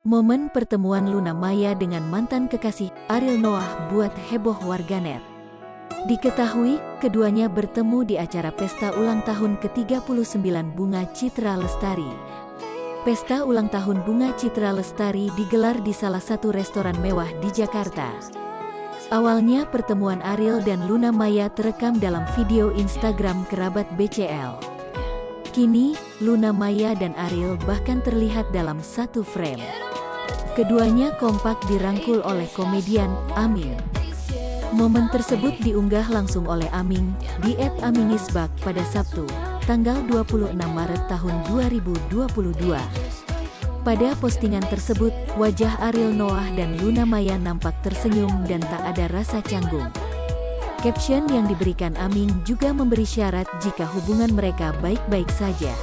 Momen pertemuan Luna Maya dengan mantan kekasih Ariel Noah buat heboh warganet. Diketahui, keduanya bertemu di acara pesta ulang tahun ke-39 Bunga Citra Lestari. Pesta ulang tahun Bunga Citra Lestari digelar di salah satu restoran mewah di Jakarta. Awalnya pertemuan Ariel dan Luna Maya terekam dalam video Instagram kerabat BCL. Kini, Luna Maya dan Ariel bahkan terlihat dalam satu frame. Keduanya kompak dirangkul oleh komedian Aming. Momen tersebut diunggah langsung oleh Aming di @amingisbak pada Sabtu, tanggal 26 Maret tahun 2022. Pada postingan tersebut, wajah Ariel Noah dan Luna Maya nampak tersenyum dan tak ada rasa canggung. Caption yang diberikan Aming juga memberi syarat jika hubungan mereka baik-baik saja.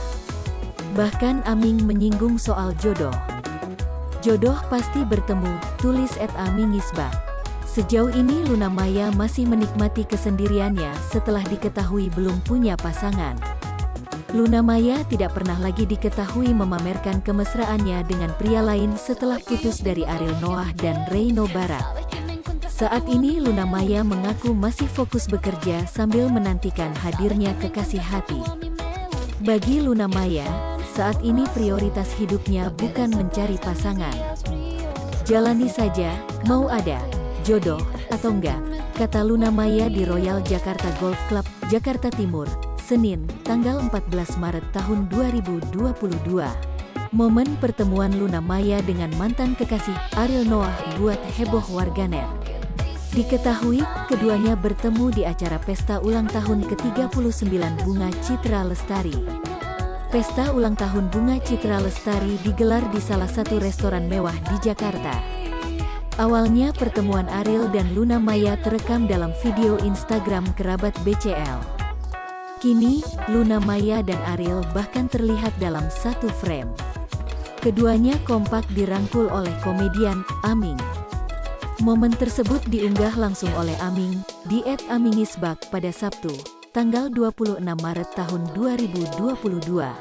Bahkan Aming menyinggung soal jodoh. Jodoh pasti bertemu, tulis @amingisbak. Sejauh ini Luna Maya masih menikmati kesendiriannya setelah diketahui belum punya pasangan. Luna Maya tidak pernah lagi diketahui memamerkan kemesraannya dengan pria lain setelah putus dari Ariel Noah dan Reyno Barat. Saat ini Luna Maya mengaku masih fokus bekerja sambil menantikan hadirnya kekasih hati. Bagi Luna Maya, saat ini prioritas hidupnya bukan mencari pasangan. Jalani saja, mau ada jodoh atau enggak, kata Luna Maya di Royal Jakarta Golf Club, Jakarta Timur, Senin, tanggal 14 Maret tahun 2022. Momen pertemuan Luna Maya dengan mantan kekasih Ariel Noah buat heboh warganet. Diketahui, keduanya bertemu di acara pesta ulang tahun ke-39 Bunga Citra Lestari. Pesta ulang tahun Bunga Citra Lestari digelar di salah satu restoran mewah di Jakarta. Awalnya pertemuan Ariel dan Luna Maya terekam dalam video Instagram kerabat BCL. Kini, Luna Maya dan Ariel bahkan terlihat dalam satu frame. Keduanya kompak dirangkul oleh komedian Aming. Momen tersebut diunggah langsung oleh Aming di @amingisbak pada Sabtu, tanggal 26 Maret tahun 2022.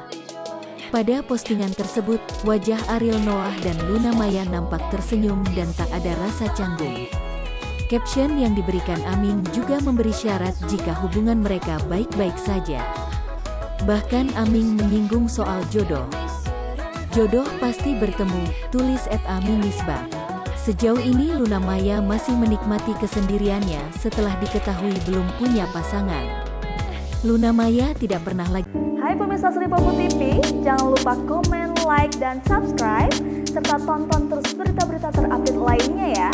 Pada postingan tersebut, wajah Ariel Noah dan Luna Maya nampak tersenyum dan tak ada rasa canggung. Caption yang diberikan Aming juga memberi syarat jika hubungan mereka baik-baik saja. Bahkan Aming menyinggung soal jodoh. Jodoh pasti bertemu, tulis @amingisbak. Sejauh ini Luna Maya masih menikmati kesendiriannya setelah diketahui belum punya pasangan. Luna Maya tidak pernah lagi. Hai pemirsa Sri Popo TV, jangan lupa komen, like, dan subscribe, serta tonton terus berita-berita terupdate lainnya ya.